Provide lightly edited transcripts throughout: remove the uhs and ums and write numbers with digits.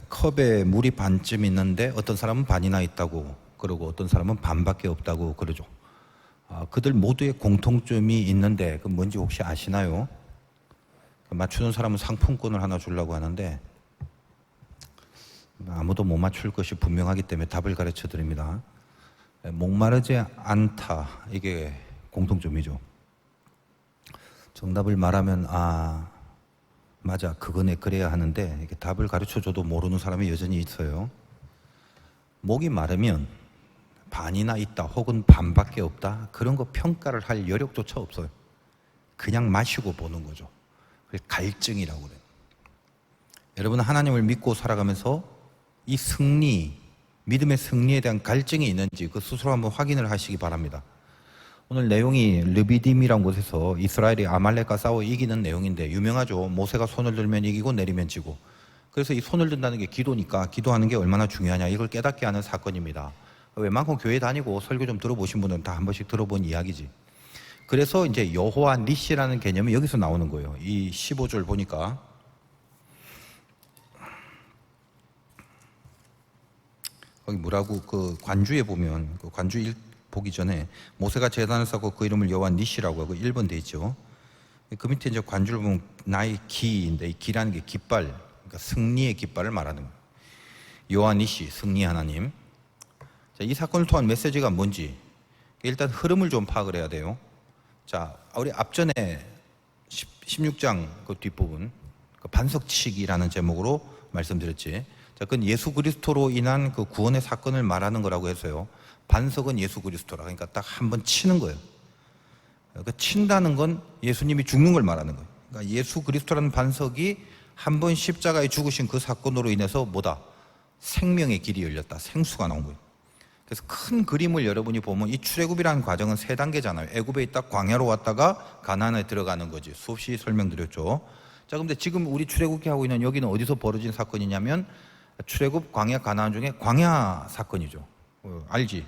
컵에 물이 반쯤 있는데 어떤 사람은 반이나 있다고 그러고 어떤 사람은 반밖에 없다고 그러죠. 그들 모두의 공통점이 있는데 그 뭔지 혹시 아시나요? 맞추는 사람은 상품권을 하나 주려고 하는데 아무도 못 맞출 것이 분명하기 때문에 답을 가르쳐 드립니다. 목마르지 않다, 이게 공통점이죠. 정답을 말하면 맞아, 그거네, 그래야 하는데 이렇게 답을 가르쳐줘도 모르는 사람이 여전히 있어요. 목이 마르면 반이나 있다 혹은 반밖에 없다, 그런 거 평가를 할 여력조차 없어요. 그냥 마시고 보는 거죠. 그게 갈증이라고 그래요. 여러분, 하나님을 믿고 살아가면서 이 승리, 믿음의 승리에 대한 갈증이 있는지 그 스스로 한번 확인을 하시기 바랍니다. 오늘 내용이 르비딤이라는 곳에서 이스라엘이 아말렉과 싸워 이기는 내용인데 유명하죠. 모세가 손을 들면 이기고 내리면 지고. 그래서 이 손을 든다는 게 기도니까 기도하는 게 얼마나 중요하냐, 이걸 깨닫게 하는 사건입니다. 웬만큼 교회 다니고 설교 좀 들어보신 분은 다 한 번씩 들어본 이야기지. 그래서 이제 여호와 니시라는 개념이 여기서 나오는 거예요. 이 15절 보니까 거기 뭐라고, 그 관주에 보면, 그 관주 보기 전에 모세가 제단을 쌓고 그 이름을 여호와 니시라고 하고 1번 돼 있죠. 그 밑에 이제 관주를 보면 나의 기인데, 이 기라는 게 깃발, 그러니까 승리의 깃발을 말하는 거예요. 여호와 니시, 승리 하나님. 자, 이 사건을 통한 메시지가 뭔지 일단 흐름을 좀 파악을 해야 돼요. 자, 우리 앞전에 16장 그 뒷부분, 그 반석치기라는 제목으로 말씀드렸지. 자, 그건 예수 그리스도로 인한 그 구원의 사건을 말하는 거라고 해서요. 반석은 예수 그리스도라. 그러니까 딱 한 번 치는 거예요. 그 친다는 건 예수님이 죽는 걸 말하는 거예요. 그러니까 예수 그리스도라는 반석이 한 번 십자가에 죽으신 그 사건으로 인해서 뭐다? 생명의 길이 열렸다. 생수가 나온 거예요. 그래서 큰 그림을 여러분이 보면 이 출애굽이라는 과정은 세 단계잖아요. 애굽에 있다 광야로 왔다가 가나안에 들어가는 거지. 수없이 설명드렸죠. 자, 근데 지금 우리 출애굽기 하고 있는 여기는 어디서 벌어진 사건이냐면 출애굽, 광야, 가나안 중에 광야 사건이죠. 알지?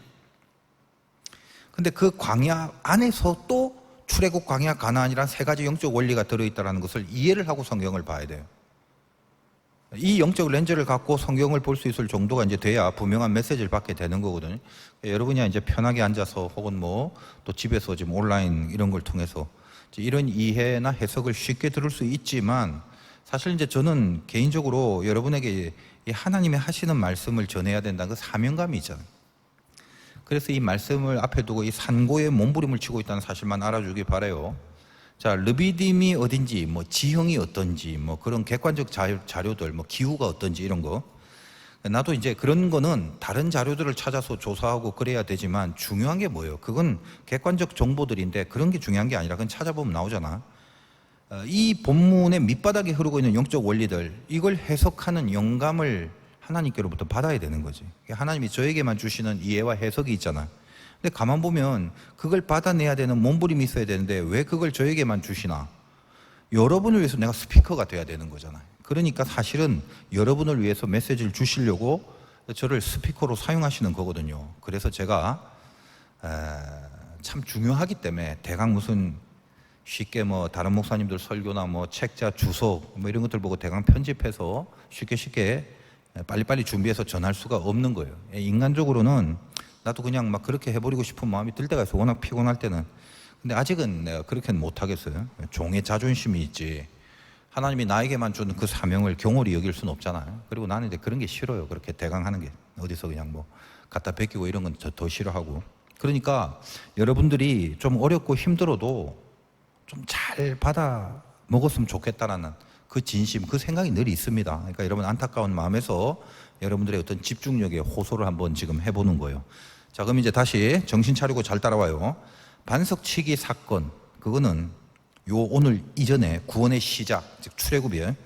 근데 그 광야 안에서 또 출애굽, 광야, 가나안이란 세 가지 영적 원리가 들어있다는 것을 이해를 하고 성경을 봐야 돼요. 이 영적 렌즈를 갖고 성경을 볼 수 있을 정도가 이제 돼야 분명한 메시지를 받게 되는 거거든요. 여러분이 이제 편하게 앉아서 혹은 뭐 또 집에서 지금 온라인 이런 걸 통해서 이런 이해나 해석을 쉽게 들을 수 있지만, 사실 이제 저는 개인적으로 여러분에게 이 하나님의 하시는 말씀을 전해야 된다는 그 사명감이 있잖아요. 그래서 이 말씀을 앞에 두고 이 산고에 몸부림을 치고 있다는 사실만 알아주길 바라요. 자, 르비딤이 어딘지, 뭐 지형이 어떤지, 뭐 그런 객관적 자료들, 뭐 기후가 어떤지 이런 거. 나도 이제 그런 거는 다른 자료들을 찾아서 조사하고 그래야 되지만 중요한 게 뭐예요? 그건 객관적 정보들인데 그런 게 중요한 게 아니라 그건 찾아보면 나오잖아. 이 본문의 밑바닥에 흐르고 있는 영적 원리들, 이걸 해석하는 영감을 하나님께로부터 받아야 되는 거지. 하나님이 저에게만 주시는 이해와 해석이 있잖아. 근데 가만 보면 그걸 받아내야 되는 몸부림이 있어야 되는데 왜 그걸 저에게만 주시나? 여러분을 위해서 내가 스피커가 돼야 되는 거잖아요. 그러니까 사실은 여러분을 위해서 메시지를 주시려고 저를 스피커로 사용하시는 거거든요. 그래서 제가 참 중요하기 때문에 대강 무슨 쉽게 뭐 다른 목사님들 설교나 뭐 책자 주석 뭐 이런 것들 보고 대강 편집해서 쉽게 빨리빨리 준비해서 전할 수가 없는 거예요. 인간적으로는 나도 그냥 막 그렇게 해버리고 싶은 마음이 들 때가 있어. 워낙 피곤할 때는. 근데 아직은 내가 그렇게는 못하겠어요. 종의 자존심이 있지. 하나님이 나에게만 주는 그 사명을 경홀히 여길 수는 없잖아요. 그리고 나는 이제 그런 게 싫어요. 그렇게 대강 하는 게. 어디서 그냥 뭐 갖다 베끼고 이런 건 더 싫어하고. 그러니까 여러분들이 좀 어렵고 힘들어도 좀 잘 받아 먹었으면 좋겠다라는 그 진심, 그 생각이 늘 있습니다. 그러니까 여러분 안타까운 마음에서 여러분들의 어떤 집중력에 호소를 한번 지금 해보는 거예요. 자, 그럼 이제 다시 정신 차리고 잘 따라와요. 반석치기 사건, 그거는 요 오늘 이전에 구원의 시작, 즉 출애굽이에요.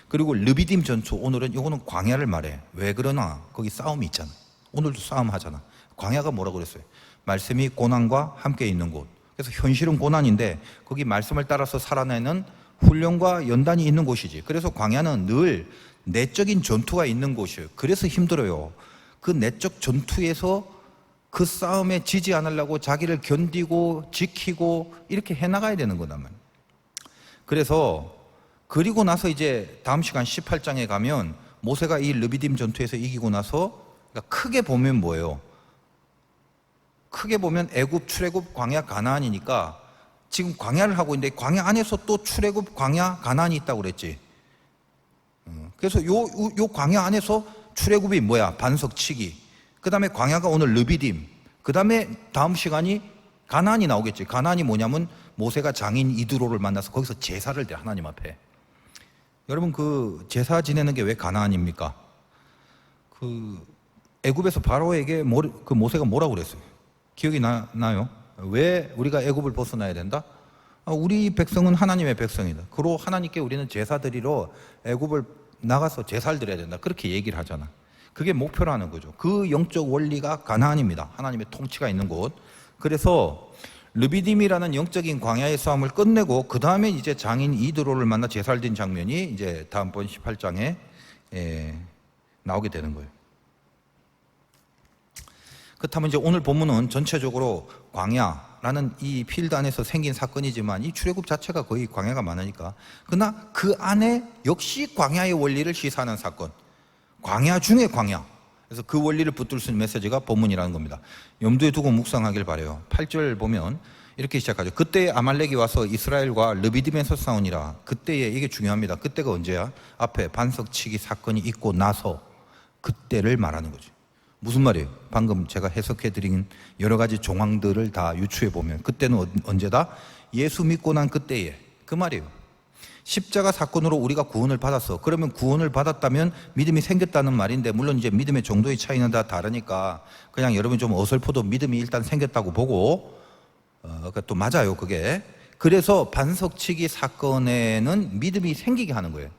그리고 르비딤 전투, 오늘은 이거는 광야를 말해. 왜 그러나? 거기 싸움이 있잖아. 오늘도 싸움 하잖아. 광야가 뭐라고 그랬어요? 말씀이 고난과 함께 있는 곳. 그래서 현실은 고난인데 거기 말씀을 따라서 살아내는 훈련과 연단이 있는 곳이지. 그래서 광야는 늘 내적인 전투가 있는 곳이에요. 그래서 힘들어요. 그 내적 전투에서 그 싸움에 지지 않으려고 자기를 견디고 지키고 이렇게 해나가야 되는 거다만. 그래서 그리고 나서 이제 다음 시간 18장에 가면 모세가 이 르비딤 전투에서 이기고 나서 그러니까 크게 보면 뭐예요? 크게 보면 애굽, 출애굽, 광야, 가나안이니까 지금 광야를 하고 있는데 광야 안에서 또 출애굽, 광야, 가나안이 있다고 그랬지. 그래서 요 광야 안에서 출애굽이 뭐야? 반석치기. 그 다음에 광야가 오늘 르비딤. 그 다음에 다음 시간이 가나안이 나오겠지. 가나안이 뭐냐면 모세가 장인 이드로를 만나서 거기서 제사를 대 하나님 앞에. 여러분 그 제사 지내는 게 왜 가나안입니까? 그 애굽에서 바로에게 그 모세가 뭐라고 그랬어요? 기억이 나요? 왜 우리가 애굽을 벗어나야 된다? 우리 백성은 하나님의 백성이다. 그로 하나님께 우리는 제사 드리러 애굽을 나가서 제사를 드려야 된다. 그렇게 얘기를 하잖아. 그게 목표라는 거죠. 그 영적 원리가 가나안입니다. 하나님의 통치가 있는 곳. 그래서 르비딤이라는 영적인 광야의 싸움을 끝내고 그 다음에 이제 장인 이드로를 만나 제사를 드린 장면이 이제 다음번 18장에 나오게 되는 거예요. 그렇다면 이제 오늘 본문은 전체적으로 광야라는 이 필드 안에서 생긴 사건이지만 이 출애굽 자체가 거의 광야가 많으니까 그러나 그 안에 역시 광야의 원리를 시사하는 사건, 광야 중에 광야. 그래서 그 원리를 붙들 수 있는 메시지가 본문이라는 겁니다. 염두에 두고 묵상하길 바라요. 8절 보면 이렇게 시작하죠. 그때 아말렉이 와서 이스라엘과 르비딤에서 싸우니라. 그때에 이게 중요합니다. 그때가 언제야? 앞에 반석치기 사건이 있고 나서 그때를 말하는 거죠. 무슨 말이에요? 방금 제가 해석해드린 여러 가지 종황들을 다 유추해 보면 그때는 언제다? 예수 믿고 난 그때에 그 말이에요. 십자가 사건으로 우리가 구원을 받았어. 그러면 구원을 받았다면 믿음이 생겼다는 말인데 물론 이제 믿음의 정도의 차이는 다 다르니까 그냥 여러분 좀 어설퍼도 믿음이 일단 생겼다고 보고 또 맞아요 그게. 그래서 반석치기 사건에는 믿음이 생기게 하는 거예요.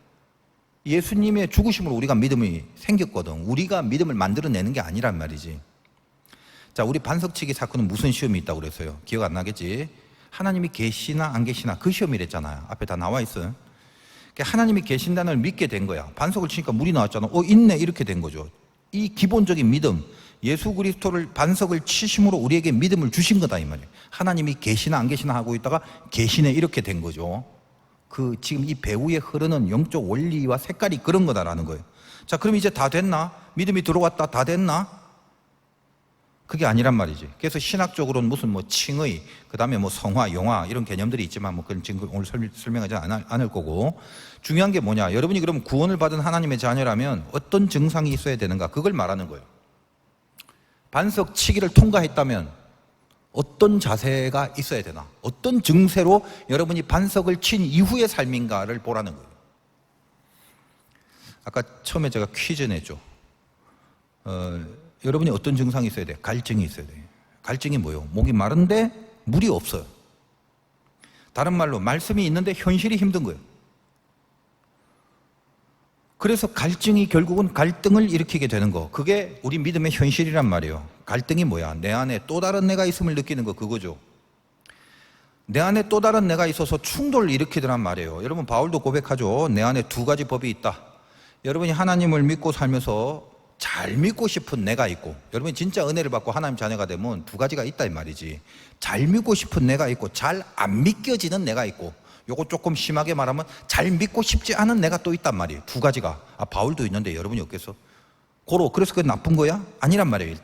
예수님의 죽으심으로 우리가 믿음이 생겼거든. 우리가 믿음을 만들어내는 게 아니란 말이지. 자, 우리 반석치기 사건은 무슨 시험이 있다고 그랬어요? 기억 안 나겠지? 하나님이 계시나 안 계시나 그 시험이랬잖아요. 앞에 다 나와 있어요. 하나님이 계신다는 걸 믿게 된 거야. 반석을 치니까 물이 나왔잖아. 있네 이렇게 된 거죠. 이 기본적인 믿음, 예수 그리스도를 반석을 치심으로 우리에게 믿음을 주신 거다 이 말이에요. 하나님이 계시나 안 계시나 하고 있다가 계시네 이렇게 된 거죠. 지금 이 배후에 흐르는 영적 원리와 색깔이 그런 거다라는 거예요. 자, 그럼 이제 다 됐나? 믿음이 들어왔다, 다 됐나? 그게 아니란 말이지. 그래서 신학적으로는 무슨 칭의, 그 다음에 성화, 영화 이런 개념들이 있지만 그건 지금 오늘 설명하지 않을 거고 중요한 게 뭐냐? 여러분이 그럼 구원을 받은 하나님의 자녀라면 어떤 증상이 있어야 되는가? 그걸 말하는 거예요. 반석 치기를 통과했다면 어떤 자세가 있어야 되나? 어떤 증세로 여러분이 반석을 친 이후의 삶인가를 보라는 거예요. 아까 처음에 제가 퀴즈 냈죠. 여러분이 어떤 증상이 있어야 돼? 갈증이 있어야 돼. 갈증이 뭐예요? 목이 마른데 물이 없어요. 다른 말로 말씀이 있는데 현실이 힘든 거예요. 그래서 갈증이 결국은 갈등을 일으키게 되는 거. 그게 우리 믿음의 현실이란 말이에요. 갈등이 뭐야? 내 안에 또 다른 내가 있음을 느끼는 거 그거죠. 내 안에 또 다른 내가 있어서 충돌을 일으키더란 말이에요. 여러분 바울도 고백하죠. 내 안에 두 가지 법이 있다. 여러분이 하나님을 믿고 살면서 잘 믿고 싶은 내가 있고 여러분이 진짜 은혜를 받고 하나님 자녀가 되면 두 가지가 있다 이 말이지. 잘 믿고 싶은 내가 있고 잘 안 믿겨지는 내가 있고 요거 조금 심하게 말하면 잘 믿고 싶지 않은 내가 또 있단 말이에요. 두 가지가. 바울도 있는데 여러분이 없겠어? 그래서 그게 나쁜 거야? 아니란 말이에요.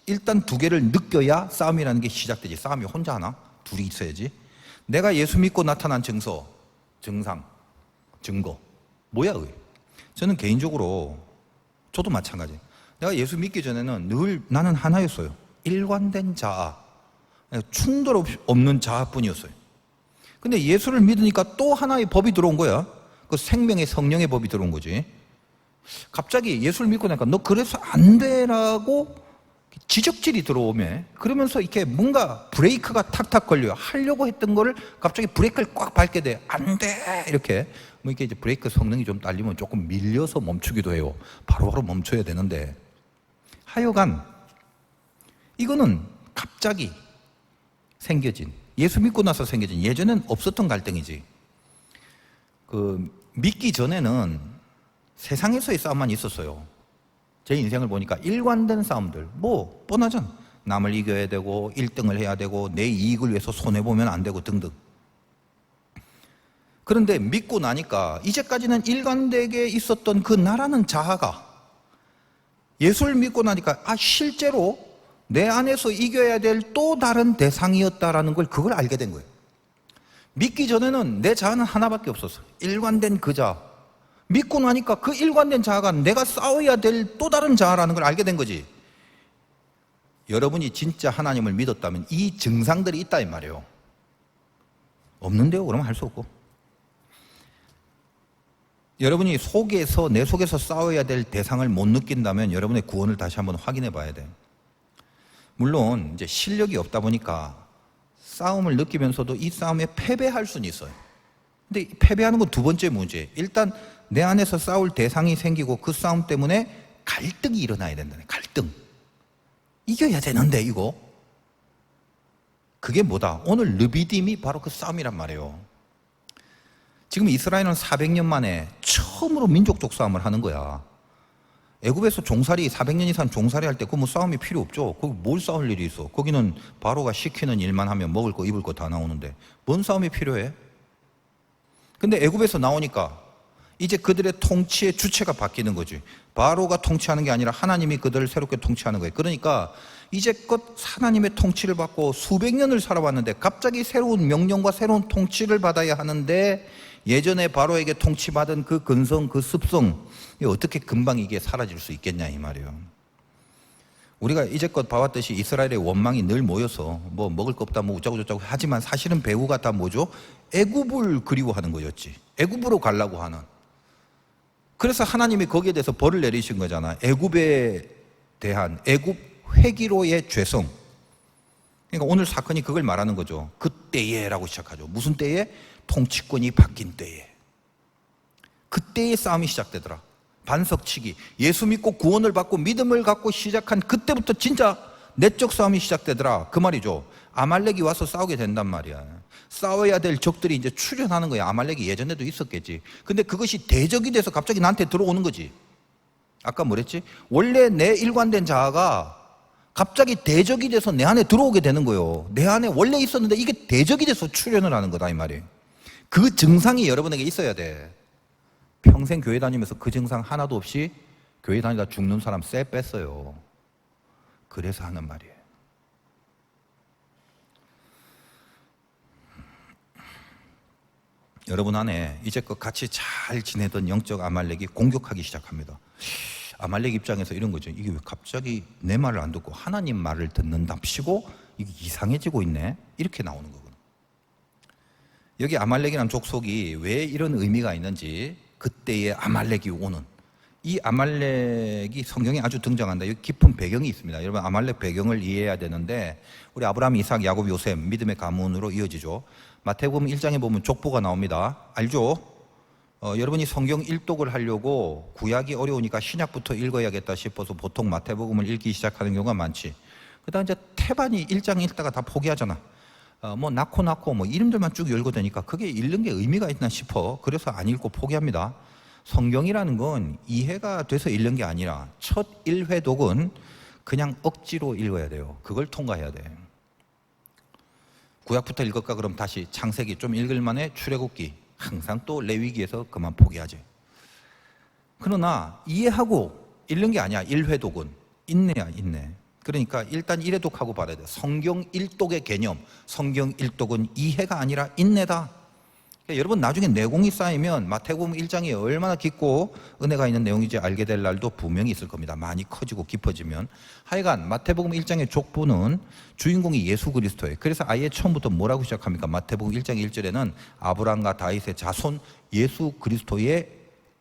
일단 두 개를 느껴야 싸움이라는 게 시작되지. 싸움이 혼자 하나? 둘이 있어야지. 내가 예수 믿고 나타난 증상, 증거 뭐야 그게? 저는 개인적으로 저도 마찬가지. 내가 예수 믿기 전에는 늘 나는 하나였어요. 일관된 자아, 충돌 없는 자아뿐이었어요. 근데 예수를 믿으니까 또 하나의 법이 들어온 거야. 그 생명의 성령의 법이 들어온 거지. 갑자기 예수를 믿고 나니까 너 그래서 안 돼라고 지적질이 들어오면 그러면서 이렇게 뭔가 브레이크가 탁탁 걸려요. 하려고 했던 거를 갑자기 브레이크를 꽉 밟게 돼. 안 돼! 이렇게. 이렇게 이제 브레이크 성능이 좀 딸리면 조금 밀려서 멈추기도 해요. 바로바로 멈춰야 되는데. 하여간, 이거는 갑자기 생겨진, 예수 믿고 나서 생겨진, 예전엔 없었던 갈등이지. 믿기 전에는 세상에서의 싸움만 있었어요. 제 인생을 보니까 일관된 싸움들, 뻔하잖아. 남을 이겨야 되고 1등을 해야 되고 내 이익을 위해서 손해보면 안 되고 등등. 그런데 믿고 나니까 이제까지는 일관되게 있었던 그 나라는 자아가 예수를 믿고 나니까 실제로 내 안에서 이겨야 될 또 다른 대상이었다라는 걸 그걸 알게 된 거예요. 믿기 전에는 내 자아는 하나밖에 없었어. 일관된 그 자아. 믿고 나니까 그 일관된 자아가 내가 싸워야 될 또 다른 자아라는 걸 알게 된 거지. 여러분이 진짜 하나님을 믿었다면 이 증상들이 있다 이 말이에요. 없는데요? 그러면 할 수 없고. 여러분이 속에서 내 속에서 싸워야 될 대상을 못 느낀다면 여러분의 구원을 다시 한번 확인해 봐야 돼. 물론 이제 실력이 없다 보니까 싸움을 느끼면서도 이 싸움에 패배할 수는 있어요. 근데 패배하는 건 두 번째 문제. 일단 내 안에서 싸울 대상이 생기고 그 싸움 때문에 갈등이 일어나야 된다네. 갈등. 이겨야 되는데 이거. 그게 뭐다? 오늘 르비딤이 바로 그 싸움이란 말이에요. 지금 이스라엘은 400년 만에 처음으로 민족적 싸움을 하는 거야. 애굽에서 종살이 400년 이상 종살이 할 때 그 뭐 싸움이 필요 없죠. 거기 뭘 싸울 일이 있어. 거기는 바로가 시키는 일만 하면 먹을 거 입을 거 다 나오는데 뭔 싸움이 필요해? 근데 애굽에서 나오니까 이제 그들의 통치의 주체가 바뀌는 거지. 바로가 통치하는 게 아니라 하나님이 그들을 새롭게 통치하는 거예요. 그러니까 이제껏 하나님의 통치를 받고 수백 년을 살아왔는데 갑자기 새로운 명령과 새로운 통치를 받아야 하는데 예전에 바로에게 통치받은 그 근성, 그 습성, 어떻게 금방 이게 사라질 수 있겠냐 이 말이에요. 우리가 이제껏 봐왔듯이 이스라엘의 원망이 늘 모여서 뭐 먹을 거 없다 뭐 어쩌고 저쩌고 하지만 사실은 배후가 다 뭐죠? 애굽을 그리워하는 거였지. 애굽으로 가려고 하는. 그래서 하나님이 거기에 대해서 벌을 내리신 거잖아. 애굽에 대한 애굽 회기로의 죄성. 그러니까 오늘 사건이 그걸 말하는 거죠. 그때에라고 시작하죠. 무슨 때에? 통치권이 바뀐 때에. 그때의 싸움이 시작되더라. 반석치기. 예수 믿고 구원을 받고 믿음을 갖고 시작한 그때부터 진짜 내적 싸움이 시작되더라. 그 말이죠. 아말렉이 와서 싸우게 된단 말이야. 싸워야 될 적들이 이제 출현하는 거야. 아말렉이 예전에도 있었겠지. 근데 그것이 대적이 돼서 갑자기 나한테 들어오는 거지. 아까 뭐랬지? 원래 내 일관된 자아가 갑자기 대적이 돼서 내 안에 들어오게 되는 거예요. 내 안에 원래 있었는데 이게 대적이 돼서 출현을 하는 거다 이 말이에요. 그 증상이 여러분에게 있어야 돼. 평생 교회 다니면서 그 증상 하나도 없이 교회 다니다 죽는 사람 쎄 뺐어요. 그래서 하는 말이에요. 여러분 안에 이제껏 같이 잘 지내던 영적 아말렉이 공격하기 시작합니다. 아말렉 입장에서 이런 거죠. 이게 왜 갑자기 내 말을 안 듣고 하나님 말을 듣는답시고 이게 이상해지고 있네? 이렇게 나오는 거거든요. 여기 아말렉이라는 족속이 왜 이런 의미가 있는지 그때의 아말렉이 오는 이 아말렉이 성경에 아주 등장한다. 여기 깊은 배경이 있습니다. 여러분 아말렉 배경을 이해해야 되는데 우리 아브라함, 이삭, 야곱, 요셉 믿음의 가문으로 이어지죠. 마태복음 1장에 보면 족보가 나옵니다. 알죠? 여러분이 성경 일독을 하려고 구약이 어려우니까 신약부터 읽어야겠다 싶어서 보통 마태복음을 읽기 시작하는 경우가 많지. 그다음 이제 태반이 1장 읽다가 다 포기하잖아. 뭐 낳고 뭐 이름들만 쭉 열고 되니까 그게 읽는 게 의미가 있나 싶어. 그래서 안 읽고 포기합니다. 성경이라는 건 이해가 돼서 읽는 게 아니라 첫 1회독은 그냥 억지로 읽어야 돼요. 그걸 통과해야 돼. 구약부터 읽을까 그럼 다시 창세기 좀 읽을 만해 출애굽기 항상 또 레위기에서 그만 포기하지. 그러나 이해하고 읽는 게 아니야. 1회독은 인내야 인내. 그러니까 일단 1회독하고 받아야 돼. 성경 1독의 개념, 성경 1독은 이해가 아니라 인내다. 그러니까 여러분 나중에 내공이 쌓이면 마태복음 1장이 얼마나 깊고 은혜가 있는 내용인지 알게 될 날도 분명히 있을 겁니다. 많이 커지고 깊어지면. 하여간 마태복음 1장의 족보는 주인공이 예수 그리스도예요. 그래서 아예 처음부터 뭐라고 시작합니까? 마태복음 1장 1절에는 아브라함과 다윗의 자손 예수 그리스도의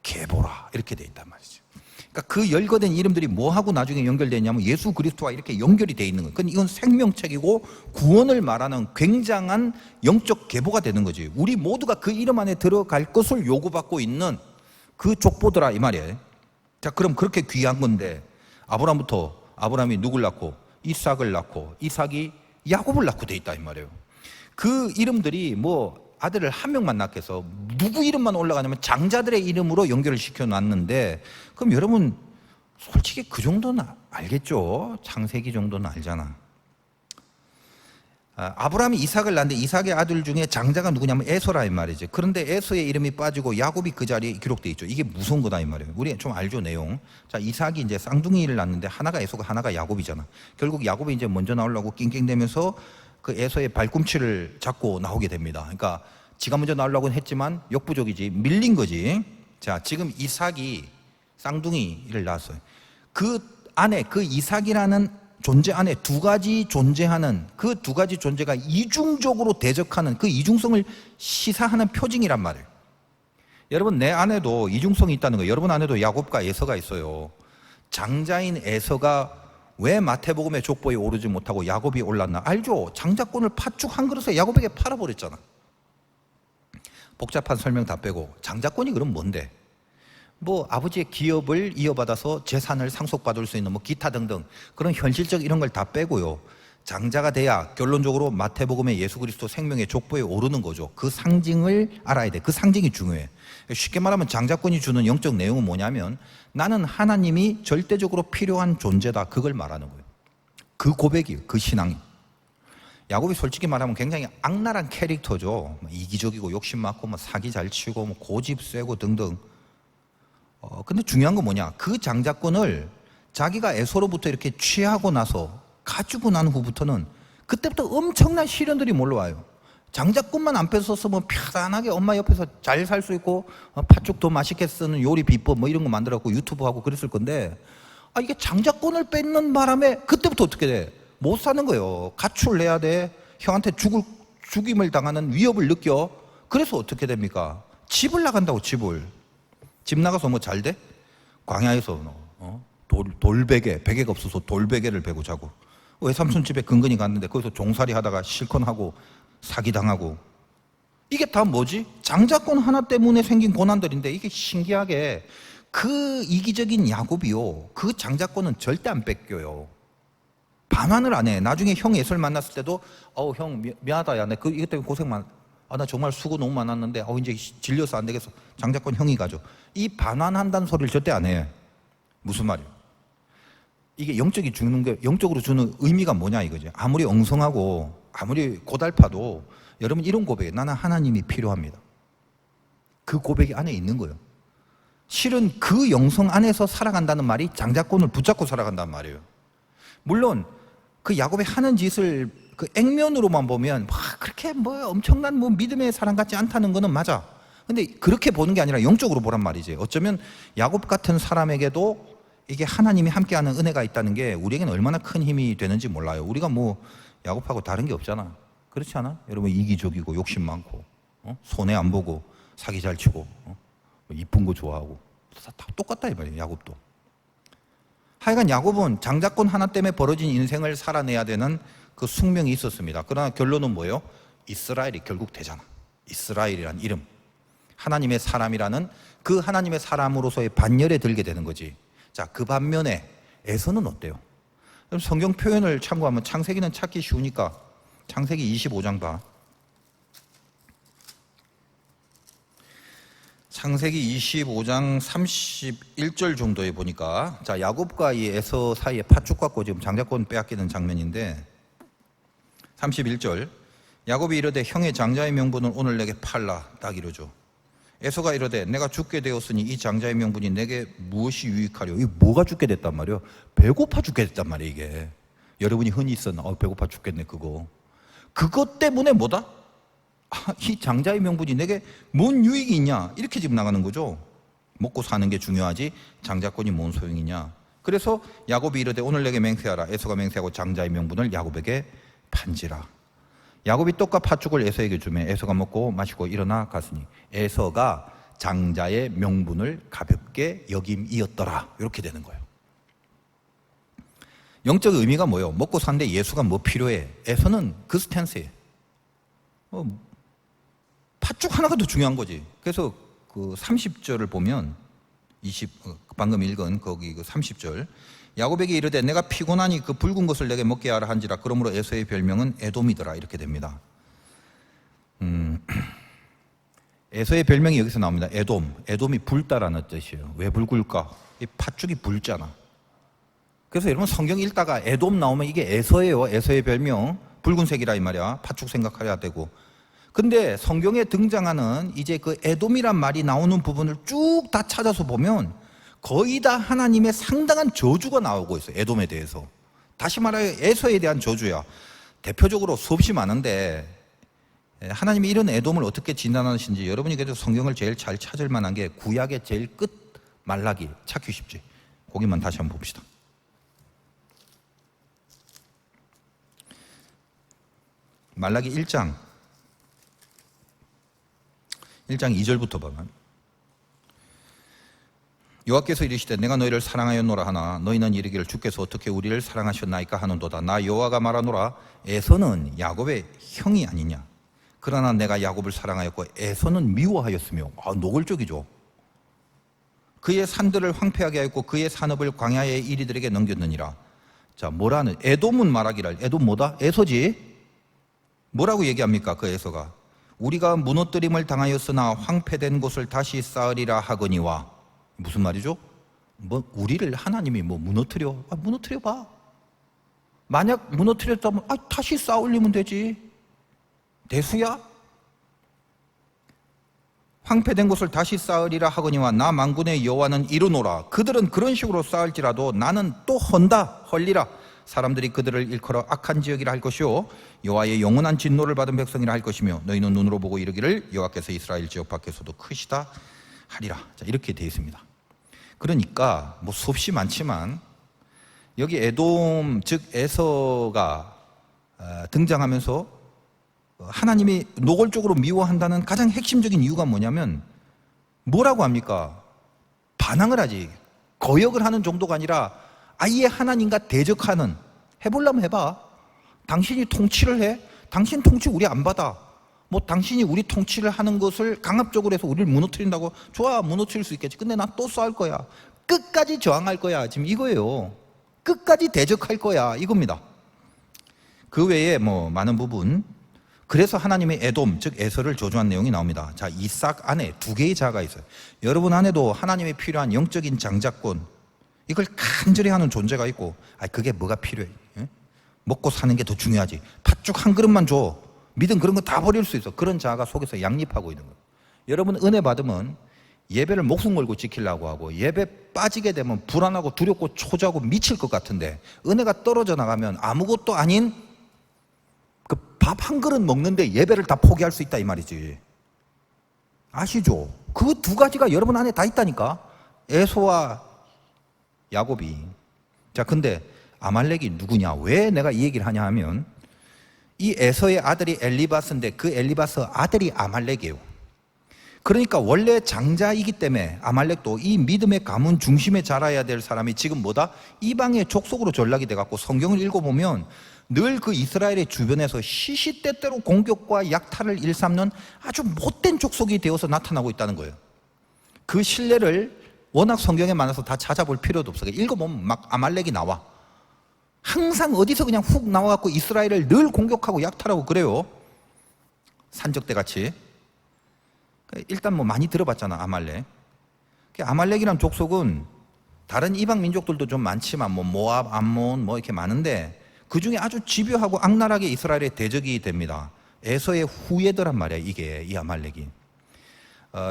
계보라 이렇게 돼 있단 말이죠. 그러니까 그 열거된 이름들이 뭐하고 나중에 연결되냐면 예수 그리스도와 이렇게 연결이 돼 있는 거예요. 그러니까 이건 생명책이고 구원을 말하는 굉장한 영적 계보가 되는 거지. 우리 모두가 그 이름 안에 들어갈 것을 요구받고 있는 그 족보더라 이 말이에요. 자, 그럼 그렇게 귀한 건데 아브라함이 누굴 낳고 이삭을 낳고 이삭이 야곱을 낳고 돼 있다 이 말이에요. 그 이름들이 뭐 아들을 한 명만 낳게 해서 누구 이름만 올라가냐면 장자들의 이름으로 연결을 시켜놨는데 그럼 여러분 솔직히 그 정도는 알겠죠? 창세기 정도는 알잖아. 아브라함이 이삭을 낳는데 이삭의 아들 중에 장자가 누구냐면 에서라 이 말이죠. 그런데 에서의 이름이 빠지고 야곱이 그 자리에 기록되어 있죠. 이게 무서운 거다 이 말이에요. 우리 좀 알죠 내용. 자, 이삭이 이제 쌍둥이를 낳는데 하나가 에서가 하나가 야곱이잖아. 결국 야곱이 이제 먼저 나오려고 낑낑대면서 그 에서의 발꿈치를 잡고 나오게 됩니다. 그러니까 지가 먼저 나오려고는 했지만 역부족이지, 밀린 거지. 자, 지금 이삭이 쌍둥이를 낳았어요. 그 안에 그 이삭이라는 존재 안에 두 가지 존재하는, 그 두 가지 존재가 이중적으로 대적하는 그 이중성을 시사하는 표징이란 말이에요. 여러분, 내 안에도 이중성이 있다는 거예요. 여러분 안에도 야곱과 에서가 있어요. 장자인 에서가 왜 마태복음의 족보에 오르지 못하고 야곱이 올랐나? 알죠? 장자권을 팥죽 한 그릇에 야곱에게 팔아버렸잖아. 복잡한 설명 다 빼고 장자권이 그럼 뭔데? 뭐 아버지의 기업을 이어받아서 재산을 상속받을 수 있는 뭐 기타 등등 그런 현실적 이런 걸 다 빼고요. 장자가 돼야 결론적으로 마태복음의 예수 그리스도 생명의 족보에 오르는 거죠. 그 상징을 알아야 돼. 그 상징이 중요해. 쉽게 말하면 장자권이 주는 영적 내용은 뭐냐면 나는 하나님이 절대적으로 필요한 존재다. 그걸 말하는 거예요. 그 고백이에요. 그 신앙이. 야곱이 솔직히 말하면 굉장히 악랄한 캐릭터죠. 이기적이고 욕심 많고 뭐 사기 잘 치고 뭐 고집 세고 등등. 근데 중요한 건 뭐냐? 그 장자권을 자기가 에서로부터 이렇게 취하고 나서 가지고 난 후부터는 그때부터 엄청난 시련들이 몰려와요. 장자권만 안 뺏었으면 편안하게 엄마 옆에서 잘 살 수 있고 팥죽 더 맛있게 쓰는 요리 비법 뭐 이런 거 만들어갖고 유튜브 하고 그랬을 건데 이게 장자권을 뺏는 바람에 그때부터 어떻게 돼? 못 사는 거예요. 가출 내야 돼. 형한테 죽임을 당하는 위협을 느껴. 그래서 어떻게 됩니까? 집을 나간다고. 집 나가서 뭐 잘 돼? 광야에서 베개가 없어서 돌베개를 베고 자고, 외삼촌 집에 근근히 갔는데 거기서 종살이 하다가 실컷 하고 사기당하고. 이게 다 뭐지? 장자권 하나 때문에 생긴 고난들인데 이게 신기하게 그 이기적인 야곱이요, 그 장자권은 절대 안 뺏겨요. 반환을 안 해. 나중에 형 에서를 만났을 때도 형 미안하다. 야, 내 이것 때문에 고생 많아. 나 정말 수고 너무 많았는데 이제 질려서 안 되겠어. 장자권 형이 가져. 이 반환한다는 소리를 절대 안 해. 무슨 말이에요? 이게 영적으로 주는 의미가 뭐냐 이거지. 아무리 엉성하고 아무리 고달파도 여러분 이런 고백에 나는 하나님이 필요합니다. 그 고백이 안에 있는 거예요. 실은 그 영성 안에서 살아간다는 말이 장자권을 붙잡고 살아간다는 말이에요. 물론 그 야곱이 하는 짓을 그 액면으로만 보면 그렇게 엄청난 믿음의 사람 같지 않다는 거는 맞아. 근데 그렇게 보는 게 아니라 영적으로 보란 말이지. 어쩌면 야곱 같은 사람에게도 이게 하나님이 함께하는 은혜가 있다는 게 우리에게는 얼마나 큰 힘이 되는지 몰라요. 우리가 야곱하고 다른 게 없잖아. 그렇지 않아? 여러분 이기적이고 욕심 많고 손해 안 보고 사기 잘 치고 이쁜 거 좋아하고 다 똑같다 이 말이에요. 야곱도. 하여간 야곱은 장자권 하나 때문에 벌어진 인생을 살아내야 되는 그 숙명이 있었습니다. 그러나 결론은 뭐예요? 이스라엘이 결국 되잖아. 이스라엘이란 이름, 하나님의 사람이라는 그 하나님의 사람으로서의 반열에 들게 되는 거지. 자, 그 반면에 에서는 어때요? 그럼 성경 표현을 참고하면 창세기는 찾기 쉬우니까 창세기 25장 봐. 창세기 25장 31절 정도에 보니까, 자, 야곱과 이 에서 사이에 팥죽 갖고 지금 장자권 빼앗기는 장면인데 31절, 야곱이 이르되 형의 장자의 명분은 오늘 내게 팔라. 딱 이러죠. 에서가 이르되 내가 죽게 되었으니 이 장자의 명분이 내게 무엇이 유익하려. 이게 뭐가 죽게 됐단 말이에요? 배고파 죽게 됐단 말이에요. 이게 여러분이 흔히 쓰는 배고파 죽겠네 그것 때문에 뭐다? 이 장자의 명분이 내게 뭔 유익이 있냐, 이렇게 지금 나가는 거죠. 먹고 사는 게 중요하지 장자권이 뭔 소용이냐. 그래서 야곱이 이르되 오늘 내게 맹세하라. 에서가 맹세하고 장자의 명분을 야곱에게 판지라. 야곱이 떡과 팥죽을 에서에게 주매 에서가 먹고 마시고 일어나 갔으니 에서가 장자의 명분을 가볍게 여김이었더라. 이렇게 되는 거예요. 영적 의미가 뭐예요? 먹고 사는데 예수가 뭐 필요해? 에서는 그 스탠스에 팥죽 하나가 더 중요한 거지. 그래서 그 30절을 보면 방금 읽은 거기 그 30절, 야곱에게 이르되 내가 피곤하니 그 붉은 것을 내게 먹게 하라 한지라. 그러므로 에서의 별명은 에돔이더라. 이렇게 됩니다. 에서의 별명이 여기서 나옵니다. 에돔이 붉다라는 뜻이에요. 왜 붉을까? 이 팥죽이 붉잖아. 그래서 여러분 성경 읽다가 에돔 나오면 이게 에서예요. 에서의 별명 붉은색이라 이 말이야. 팥죽 생각해야 되고. 근데 성경에 등장하는 이제 그 에돔이란 말이 나오는 부분을 쭉 다 찾아서 보면 거의 다 하나님의 상당한 저주가 나오고 있어요. 에돔에 대해서. 다시 말하여 에서에 대한 저주야. 대표적으로 수없이 많은데 하나님이 이런 에돔을 어떻게 진단하시는지 여러분이 그래도 성경을 제일 잘 찾을 만한 게 구약의 제일 끝 말라기 찾기 쉽지. 거기만 다시 한번 봅시다. 말라기 1장 2절부터 보면 여호와께서 이르시되 내가 너희를 사랑하였노라 하나 너희는 이르기를 주께서 어떻게 우리를 사랑하셨나이까 하는도다. 나 여호와가 말하노라 에서는 야곱의 형이 아니냐. 그러나 내가 야곱을 사랑하였고 에서는 미워하였으며 노골적이죠. 그의 산들을 황폐하게 하였고 그의 산업을 광야의 이리들에게 넘겼느니라. 자, 뭐라는 에돔은 말하기를 에돔 뭐다? 에서지. 뭐라고 얘기합니까? 그 에서가 우리가 무너뜨림을 당하였으나 황폐된 곳을 다시 쌓으리라 하거니와. 무슨 말이죠? 뭐 우리를 하나님이 뭐 무너뜨려? 무너뜨려 봐. 만약 무너뜨렸다면 다시 쌓아 올리면 되지. 대수야? 황폐된 곳을 다시 쌓으리라 하거니와 나 만군의 여호와는 이르노라. 그들은 그런 식으로 쌓을지라도 나는 또 헐리라. 사람들이 그들을 일컬어 악한 지역이라 할 것이요 여호와의 영원한 진노를 받은 백성이라 할 것이며 너희는 눈으로 보고 이르기를 여호와께서 이스라엘 지역 밖에서도 크시다 하리라. 자, 이렇게 되어 있습니다. 그러니까 뭐 수없이 많지만 여기 에돔 즉 에서가 등장하면서 하나님이 노골적으로 미워한다는 가장 핵심적인 이유가 뭐냐면 뭐라고 합니까? 반항을 하지. 거역을 하는 정도가 아니라 아예 하나님과 대적하는. 해보려면 해봐. 당신이 통치를 해? 당신 통치 우리 안 받아. 뭐 당신이 우리 통치를 하는 것을 강압적으로 해서 우리를 무너뜨린다고? 좋아, 무너뜨릴 수 있겠지. 근데 나 또 싸울 거야. 끝까지 저항할 거야. 지금 이거예요. 끝까지 대적할 거야. 이겁니다. 그 외에 뭐 많은 부분. 그래서 하나님의 에돔 즉 에서를 저주한 내용이 나옵니다. 자, 이삭 안에 두 개의 자가 있어요. 여러분 안에도 하나님이 필요한 영적인 장자권, 이걸 간절히 하는 존재가 있고, 그게 뭐가 필요해? 먹고 사는 게 더 중요하지. 팥죽 한 그릇만 줘. 믿음 그런 거 다 버릴 수 있어. 그런 자가 속에서 양립하고 있는 거예요. 여러분 은혜 받으면 예배를 목숨 걸고 지키려고 하고 예배 빠지게 되면 불안하고 두렵고 초조하고 미칠 것 같은데 은혜가 떨어져 나가면 아무것도 아닌 그 밥 한 그릇 먹는데 예배를 다 포기할 수 있다 이 말이지. 아시죠? 그 두 가지가 여러분 안에 다 있다니까. 에서와 야곱이. 자, 근데 아말렉이 누구냐? 왜 내가 이 얘기를 하냐 하면 이 에서의 아들이 엘리바스인데 그 엘리바스 아들이 아말렉이에요. 그러니까 원래 장자이기 때문에 아말렉도 이 믿음의 가문 중심에 자라야 될 사람이 지금 뭐다? 이방의 족속으로 전락이 돼갖고 성경을 읽어보면 늘 그 이스라엘의 주변에서 시시때때로 공격과 약탈을 일삼는 아주 못된 족속이 되어서 나타나고 있다는 거예요. 그 신뢰를 워낙 성경에 많아서 다 찾아볼 필요도 없어요. 읽어보면 막 아말렉이 나와. 항상 어디서 그냥 훅 나와갖고 이스라엘을 늘 공격하고 약탈하고 그래요. 산적대 같이. 일단 뭐 많이 들어봤잖아, 아말렉. 아말렉이란 족속은 다른 이방 민족들도 좀 많지만 뭐 모압, 암몬 뭐 이렇게 많은데 그 중에 아주 집요하고 악랄하게 이스라엘의 대적이 됩니다. 에서의 후예더란 말이야, 이게 이 아말렉이.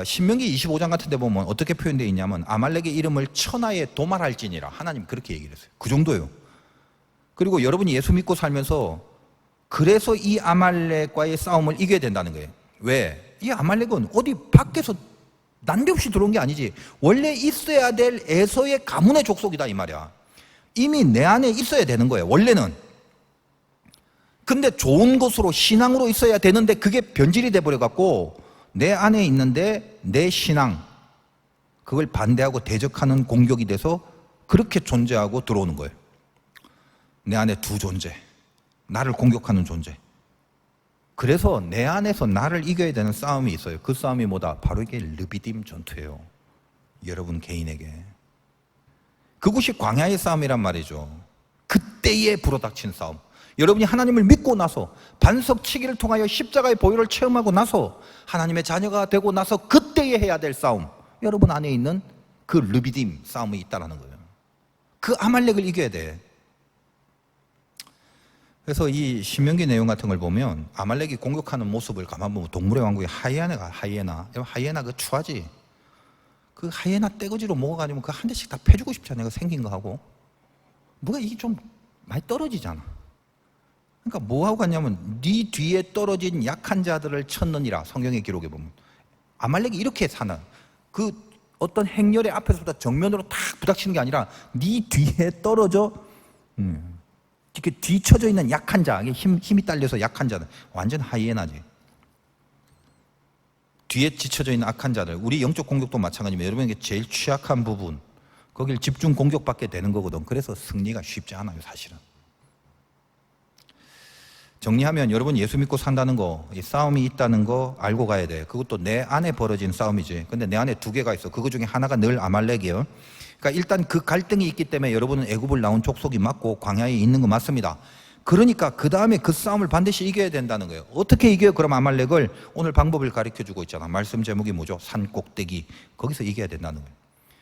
신명기 25장 같은 데 보면 어떻게 표현되어 있냐면 아말렉의 이름을 천하에 도말할지니라. 하나님 그렇게 얘기를 했어요. 그 정도예요. 그리고 여러분이 예수 믿고 살면서 그래서 이 아말렉과의 싸움을 이겨야 된다는 거예요. 왜? 이 아말렉은 어디 밖에서 난데없이 들어온 게 아니지. 원래 있어야 될 에서의 가문의 족속이다 이 말이야. 이미 내 안에 있어야 되는 거예요, 원래는. 근데 좋은 것으로 신앙으로 있어야 되는데 그게 변질이 돼버려갖고 내 안에 있는데 내 신앙 그걸 반대하고 대적하는 공격이 돼서 그렇게 존재하고 들어오는 거예요. 내 안에 두 존재, 나를 공격하는 존재. 그래서 내 안에서 나를 이겨야 되는 싸움이 있어요. 그 싸움이 뭐다? 바로 이게 르비딤 전투예요. 여러분 개인에게. 그것이 광야의 싸움이란 말이죠. 그때에 불어닥친 싸움. 여러분이 하나님을 믿고 나서 반석치기를 통하여 십자가의 보혈을 체험하고 나서 하나님의 자녀가 되고 나서 그때에 해야 될 싸움. 여러분 안에 있는 그 르비딤 싸움이 있다는 거예요. 그 아말렉을 이겨야 돼. 그래서 이 신명기 내용 같은 걸 보면 아말렉이 공격하는 모습을 가만 보면 동물의 왕국의 하이에나 그 추하지. 그 하이에나 떼거지로 먹어가지고 그 한 대씩 다 패주고 싶잖아요. 생긴 거 하고. 뭐가 이게 좀 많이 떨어지잖아. 그러니까 뭐하고 갔냐면 네 뒤에 떨어진 약한 자들을 쳤느니라. 성경의 기록에 보면 아말렉이 이렇게 사는 그 어떤 행렬의 앞에서부터 정면으로 탁 부닥치는 게 아니라 네 뒤에 떨어져 이렇게 뒤쳐져 있는 약한 자, 힘이 딸려서 약한 자들, 완전 하이에나지. 뒤에 지쳐져 있는 악한 자들, 우리 영적 공격도 마찬가지입니다. 여러분에게 제일 취약한 부분, 거길 집중 공격받게 되는 거거든. 그래서 승리가 쉽지 않아요, 사실은. 정리하면 여러분 예수 믿고 산다는 거, 이 싸움이 있다는 거 알고 가야 돼. 그것도 내 안에 벌어진 싸움이지. 근데 내 안에 두 개가 있어. 그거 중에 하나가 늘 아말렉이에요. 그러니까 일단 그 갈등이 있기 때문에 여러분은 애굽을 나온 족속이 맞고 광야에 있는 거 맞습니다. 그러니까 그 다음에 그 싸움을 반드시 이겨야 된다는 거예요. 어떻게 이겨요? 그럼 아말렉을 오늘 방법을 가르쳐주고 있잖아. 말씀 제목이 뭐죠? 산 꼭대기. 거기서 이겨야 된다는 거예요.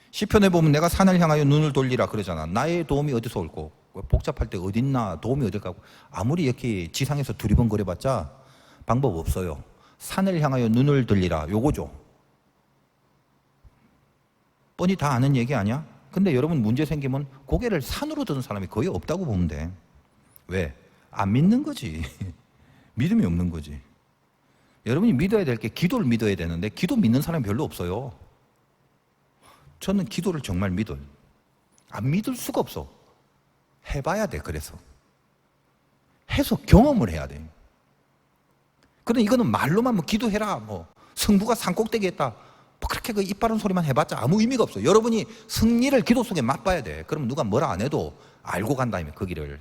시편에 보면 내가 산을 향하여 눈을 돌리라 그러잖아. 나의 도움이 어디서 올고 복잡할 때 어딨나 도움이 어딜 가고 아무리 이렇게 지상에서 두리번거려봤자 방법 없어요. 산을 향하여 눈을 돌리라 요거죠. 뻔히 다 아는 얘기 아니야? 근데 여러분 문제 생기면 고개를 산으로 드는 사람이 거의 없다고 보면 돼. 왜? 안 믿는 거지. 믿음이 없는 거지. 여러분이 믿어야 될 게 기도를 믿어야 되는데 기도 믿는 사람이 별로 없어요. 저는 기도를 정말 믿어요. 안 믿을 수가 없어. 해봐야 돼. 그래서 해서 경험을 해야 돼. 그런데 이거는 말로만 뭐 기도해라 뭐 성부가 산꼭대기에 있다 뭐 그렇게 그 입바른 소리만 해봤자 아무 의미가 없어. 여러분이 승리를 기도 속에 맛봐야 돼. 그럼 누가 뭐라 안 해도 알고 간다면 그 길을.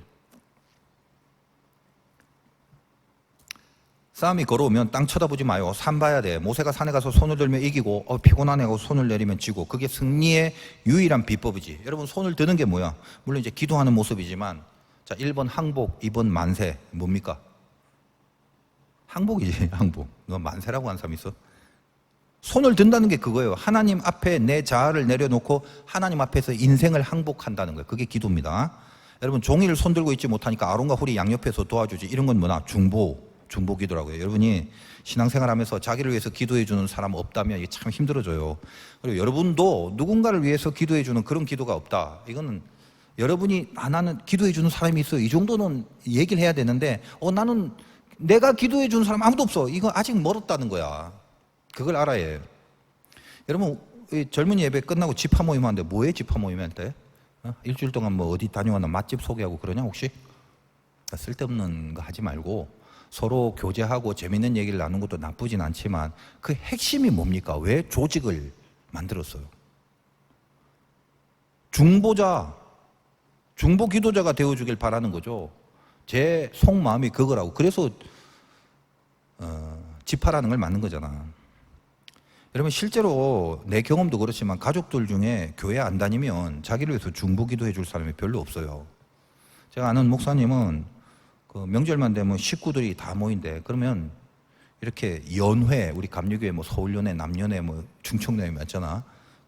싸움이 걸어오면 땅 쳐다보지 마요. 산 봐야 돼. 모세가 산에 가서 손을 들면 이기고 피곤하네 하고 손을 내리면 지고 그게 승리의 유일한 비법이지. 여러분 손을 드는 게 뭐야? 물론 이제 기도하는 모습이지만 자 1번 항복, 2번 만세. 뭡니까? 항복이지. 항복. 너 만세라고 하는 사람 있어? 손을 든다는 게 그거예요. 하나님 앞에 내 자아를 내려놓고 하나님 앞에서 인생을 항복한다는 거예요. 그게 기도입니다. 여러분 종이를 손 들고 있지 못하니까 아론과 훌이 양옆에서 도와주지. 이런 건 뭐나? 중보 기도라고요. 여러분이 신앙생활하면서 자기를 위해서 기도해 주는 사람 없다면 이게 참 힘들어져요. 그리고 여러분도 누군가를 위해서 기도해 주는 그런 기도가 없다. 이거는 여러분이 나는 기도해 주는 사람이 있어. 이 정도는 얘기를 해야 되는데 나는 내가 기도해 주는 사람 아무도 없어. 이거 아직 멀었다는 거야. 그걸 알아야 해요. 여러분 젊은이 예배 끝나고 집화 모임 하는데 뭐해 집화 모임 할 때? 일주일 동안 뭐 어디 다녀왔나 맛집 소개하고 그러냐 혹시? 쓸데없는 거 하지 말고 서로 교제하고 재밌는 얘기를 나누는 것도 나쁘진 않지만 그 핵심이 뭡니까? 왜 조직을 만들었어요? 중보 기도자가 되어주길 바라는 거죠. 제 속마음이 그거라고. 그래서 집화라는 걸 만든 거잖아. 여러분 실제로 내 경험도 그렇지만 가족들 중에 교회 안 다니면 자기를 위해서 중보 기도해 줄 사람이 별로 없어요. 제가 아는 목사님은 그 명절만 되면 식구들이 다 모인대. 그러면 이렇게 연회, 우리 감리교회 뭐 서울연회, 남연회, 뭐 충청연회 맞잖아.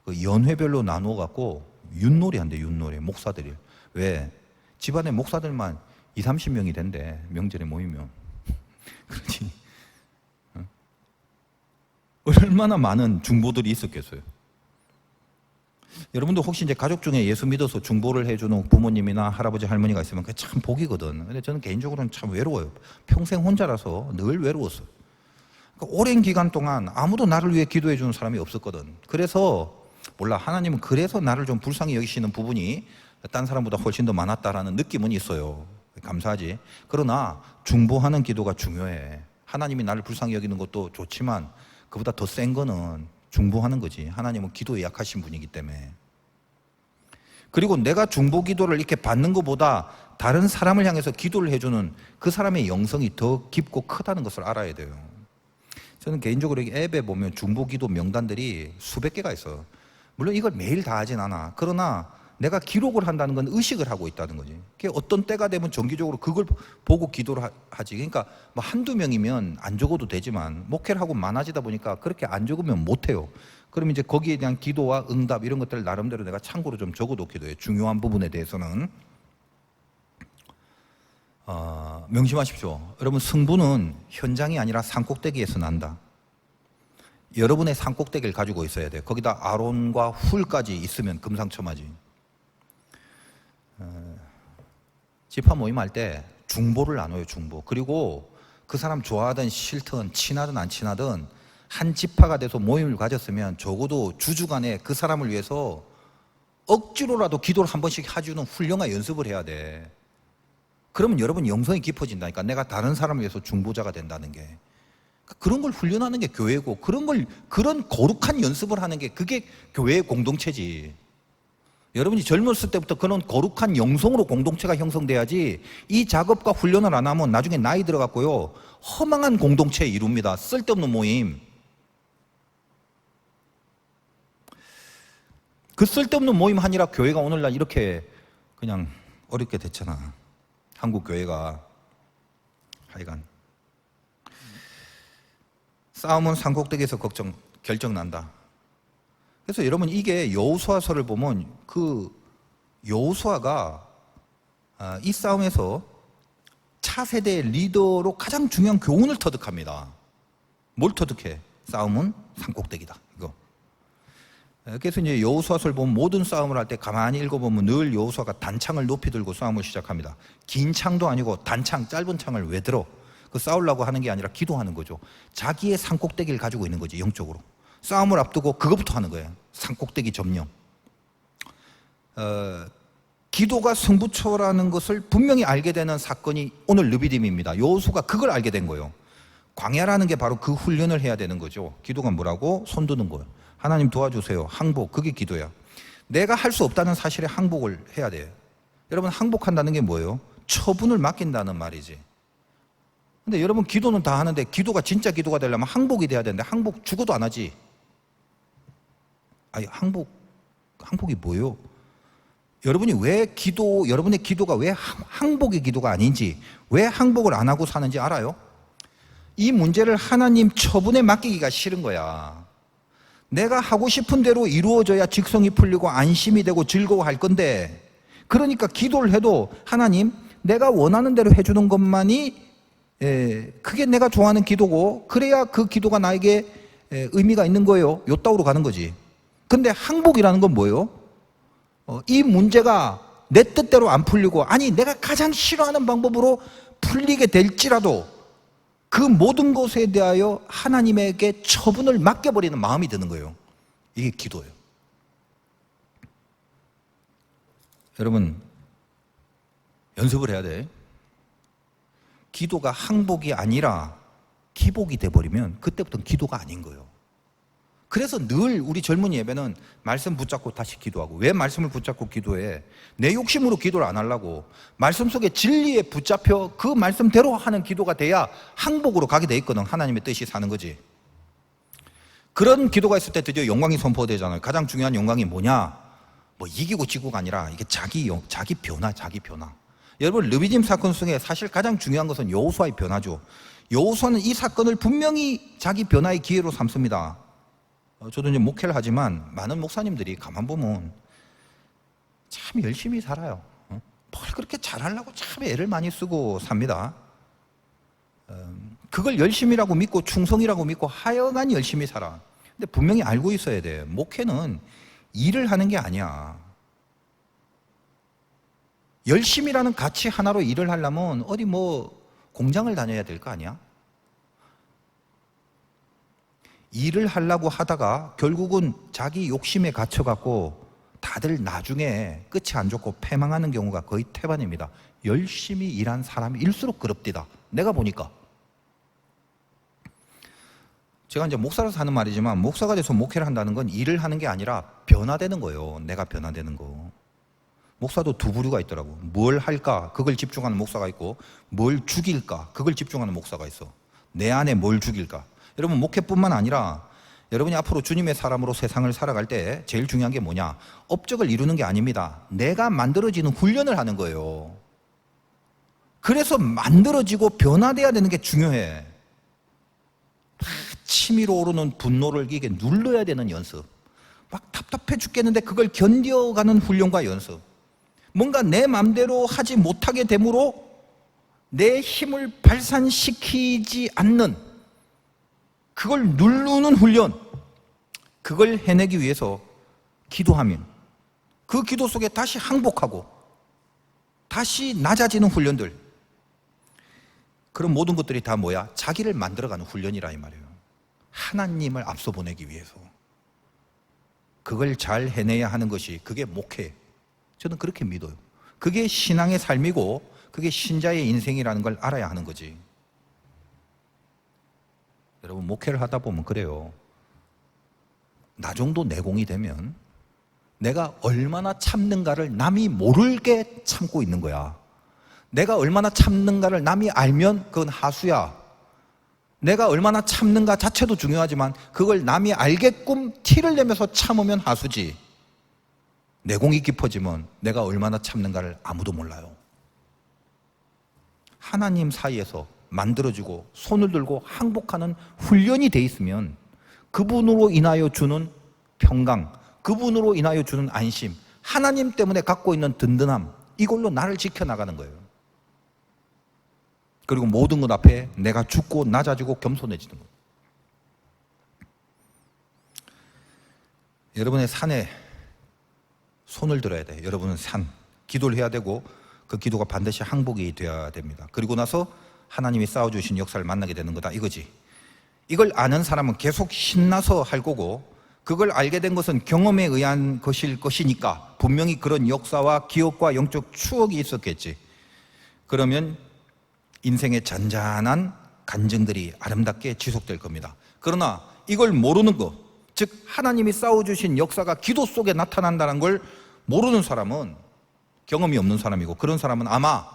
그 연회별로 나누어 갖고 윷놀이 한대. 윷놀이 목사들이. 왜? 집안에 목사들만 20-30명이 된대. 명절에 모이면. 그렇지. 얼마나 많은 중보들이 있었겠어요. 여러분도 혹시 이제 가족 중에 예수 믿어서 중보를 해주는 부모님이나 할아버지 할머니가 있으면 그게 참 복이거든. 근데 저는 개인적으로는 참 외로워요. 평생 혼자라서 늘 외로웠어요. 그러니까 오랜 기간 동안 아무도 나를 위해 기도해 주는 사람이 없었거든. 그래서 몰라 하나님은 그래서 나를 좀 불쌍히 여기시는 부분이 딴 사람보다 훨씬 더 많았다라는 느낌은 있어요. 감사하지. 그러나 중보하는 기도가 중요해. 하나님이 나를 불쌍히 여기는 것도 좋지만 그보다 더 센 거는 중보하는 거지. 하나님은 기도에 약하신 분이기 때문에. 그리고 내가 중보 기도를 이렇게 받는 것보다 다른 사람을 향해서 기도를 해주는 그 사람의 영성이 더 깊고 크다는 것을 알아야 돼요. 저는 개인적으로 앱에 보면 중보 기도 명단들이 수백 개가 있어요. 물론 이걸 매일 다 하진 않아. 그러나 내가 기록을 한다는 건 의식을 하고 있다는 거지. 어떤 때가 되면 정기적으로 그걸 보고 기도를 하지. 그러니까 뭐 한두 명이면 안 적어도 되지만 목회를 하고 많아지다 보니까 그렇게 안 적으면 못 해요. 그럼 이제 거기에 대한 기도와 응답 이런 것들을 나름대로 내가 참고로 좀 적어놓기도 해요. 중요한 부분에 대해서는. 명심하십시오. 여러분, 승부는 현장이 아니라 산꼭대기에서 난다. 여러분의 산꼭대기를 가지고 있어야 돼요. 거기다 아론과 훌까지 있으면 금상첨화지. 집합 모임할 때 중보를 나눠요, 중보. 그리고 그 사람 좋아하든 싫든 친하든 안 친하든 한 지파가 돼서 모임을 가졌으면 적어도 주주간에 그 사람을 위해서 억지로라도 기도를 한 번씩 해주는 훌륭한 연습을 해야 돼. 그러면 여러분 영성이 깊어진다니까. 내가 다른 사람을 위해서 중보자가 된다는 게. 그런 걸 훈련하는 게 교회고, 그런 거룩한 연습을 하는 게 그게 교회의 공동체지. 여러분이 젊었을 때부터 그런 거룩한 영성으로 공동체가 형성돼야지, 이 작업과 훈련을 안 하면 나중에 나이 들어갔고요, 허망한 공동체 이룹니다. 쓸데없는 모임. 그 쓸데없는 모임 하니라 교회가 오늘날 이렇게 그냥 어렵게 됐잖아. 한국 교회가. 하여간 싸움은 산꼭대기에서 결정 난다. 그래서 여러분, 이게 여호수아서를 보면 그 여호수아가 이 싸움에서 차세대의 리더로 가장 중요한 교훈을 터득합니다. 뭘 터득해? 싸움은 산꼭대기다. 이거. 그래서 이제 여호수아서를 보면 모든 싸움을 할 때 가만히 읽어보면 늘 여호수아가 단창을 높이 들고 싸움을 시작합니다. 긴 창도 아니고 단창, 짧은 창을 왜 들어? 그 싸우려고 하는 게 아니라 기도하는 거죠. 자기의 산꼭대기를 가지고 있는 거지, 영적으로. 싸움을 앞두고 그것부터 하는 거예요. 산꼭대기 점령. 기도가 승부처라는 것을 분명히 알게 되는 사건이 오늘 르비딤입니다. 여호수아가 그걸 알게 된 거예요. 광야라는 게 바로 그 훈련을 해야 되는 거죠. 기도가 뭐라고? 손 드는 거예요. 하나님 도와주세요. 항복. 그게 기도야. 내가 할 수 없다는 사실에 항복을 해야 돼요. 여러분, 항복한다는 게 뭐예요? 처분을 맡긴다는 말이지. 근데 여러분, 기도는 다 하는데 기도가 진짜 기도가 되려면 항복이 돼야 되는데 항복 죽어도 안 하지. 아니, 항복이 뭐예요? 여러분이 여러분의 기도가 왜 항복의 기도가 아닌지, 왜 항복을 안 하고 사는지 알아요? 이 문제를 하나님 처분에 맡기기가 싫은 거야. 내가 하고 싶은 대로 이루어져야 직성이 풀리고 안심이 되고 즐거워할 건데, 그러니까 기도를 해도 하나님, 내가 원하는 대로 해주는 것만이 그게 내가 좋아하는 기도고, 그래야 그 기도가 나에게 의미가 있는 거예요. 요따구로 가는 거지. 근데 항복이라는 건 뭐예요? 이 문제가 내 뜻대로 안 풀리고, 아니 내가 가장 싫어하는 방법으로 풀리게 될지라도 그 모든 것에 대하여 하나님에게 처분을 맡겨버리는 마음이 드는 거예요. 이게 기도예요. 여러분, 연습을 해야 돼. 기도가 항복이 아니라 기복이 돼버리면 그때부터는 기도가 아닌 거예요. 그래서 늘 우리 젊은 예배는 말씀 붙잡고 다시 기도하고. 왜 말씀을 붙잡고 기도해? 내 욕심으로 기도를 안 하려고. 말씀 속에 진리에 붙잡혀 그 말씀대로 하는 기도가 돼야 항복으로 가게 돼 있거든. 하나님의 뜻이 사는 거지. 그런 기도가 있을 때 드디어 영광이 선포되잖아요. 가장 중요한 영광이 뭐냐? 뭐 이기고 지고가 아니라 이게 자기 변화. 여러분, 르비딤 사건 속에 사실 가장 중요한 것은 여호수아의 변화죠. 여호수아는 이 사건을 분명히 자기 변화의 기회로 삼습니다. 저도 이제 목회를 하지만 많은 목사님들이 가만 보면 참 열심히 살아요. 뭘 그렇게 잘하려고 참 애를 많이 쓰고 삽니다. 그걸 열심이라고 믿고 충성이라고 믿고 하여간 열심히 살아. 근데 분명히 알고 있어야 돼. 목회는 일을 하는 게 아니야. 열심이라는 가치 하나로 일을 하려면 어디 뭐 공장을 다녀야 될 거 아니야? 일을 하려고 하다가 결국은 자기 욕심에 갇혀갖고 다들 나중에 끝이 안 좋고 패망하는 경우가 거의 태반입니다. 열심히 일한 사람이 일수록 그럽디다. 내가 보니까. 제가 이제 목사로서 하는 말이지만, 목사가 돼서 목회를 한다는 건 일을 하는 게 아니라 변화되는 거예요. 내가 변화되는 거. 목사도 두 부류가 있더라고. 뭘 할까? 그걸 집중하는 목사가 있고, 뭘 죽일까? 그걸 집중하는 목사가 있어. 내 안에 뭘 죽일까? 여러분, 목회뿐만 아니라 여러분이 앞으로 주님의 사람으로 세상을 살아갈 때 제일 중요한 게 뭐냐? 업적을 이루는 게 아닙니다. 내가 만들어지는 훈련을 하는 거예요. 그래서 만들어지고 변화돼야 되는 게 중요해. 치밀어 오르는 분노를 이게 눌러야 되는 연습. 막 답답해 죽겠는데 그걸 견뎌가는 훈련과 연습. 뭔가 내 마음대로 하지 못하게 되므로 내 힘을 발산시키지 않는, 그걸 누르는 훈련, 그걸 해내기 위해서 기도하면 그 기도 속에 다시 항복하고 다시 낮아지는 훈련들, 그런 모든 것들이 다 뭐야? 자기를 만들어가는 훈련이라 이 말이에요. 하나님을 앞서 보내기 위해서 그걸 잘 해내야 하는 것이, 그게 목회, 저는 그렇게 믿어요. 그게 신앙의 삶이고 그게 신자의 인생이라는 걸 알아야 하는 거지. 여러분, 목회를 하다 보면 그래요. 나 정도 내공이 되면 내가 얼마나 참는가를 남이 모르게 참고 있는 거야. 내가 얼마나 참는가를 남이 알면 그건 하수야. 내가 얼마나 참는가 자체도 중요하지만 그걸 남이 알게끔 티를 내면서 참으면 하수지. 내공이 깊어지면 내가 얼마나 참는가를 아무도 몰라요. 하나님 사이에서 만들어지고 손을 들고 항복하는 훈련이 돼 있으면 그분으로 인하여 주는 평강, 그분으로 인하여 주는 안심, 하나님 때문에 갖고 있는 든든함, 이걸로 나를 지켜나가는 거예요. 그리고 모든 것 앞에 내가 죽고 낮아지고 겸손해지는 거예요. 여러분의 산에 손을 들어야 돼요. 여러분은 산, 기도를 해야 되고 그 기도가 반드시 항복이 되어야 됩니다. 그리고 나서 하나님이 쌓아주신 역사를 만나게 되는 거다 이거지. 이걸 아는 사람은 계속 신나서 할 거고, 그걸 알게 된 것은 경험에 의한 것일 것이니까 분명히 그런 역사와 기억과 영적 추억이 있었겠지. 그러면 인생의 잔잔한 간증들이 아름답게 지속될 겁니다. 그러나 이걸 모르는 것, 즉 하나님이 쌓아주신 역사가 기도 속에 나타난다는 걸 모르는 사람은 경험이 없는 사람이고, 그런 사람은 아마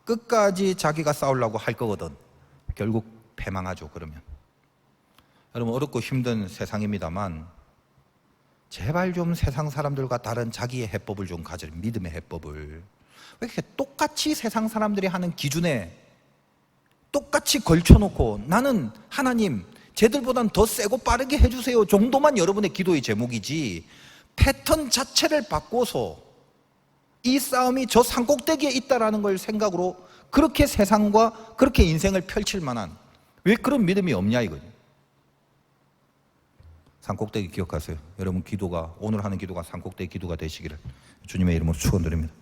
끝까지 자기가 싸우려고 할 거거든. 결국 패망하죠. 그러면 여러분, 어렵고 힘든 세상입니다만 제발 좀 세상 사람들과 다른 자기의 해법을 좀 가져. 믿음의 해법을. 왜 이렇게 똑같이 세상 사람들이 하는 기준에 똑같이 걸쳐놓고 나는 하나님 쟤들보단 더 세고 빠르게 해주세요 정도만 여러분의 기도의 제목이지, 패턴 자체를 바꿔서 이 싸움이 저 산꼭대기에 있다라는 걸 생각으로 그렇게 세상과 그렇게 인생을 펼칠 만한 왜 그런 믿음이 없냐 이거죠. 산꼭대기 기억하세요. 여러분 기도가, 오늘 하는 기도가 산꼭대기 기도가 되시기를 주님의 이름으로 축원드립니다.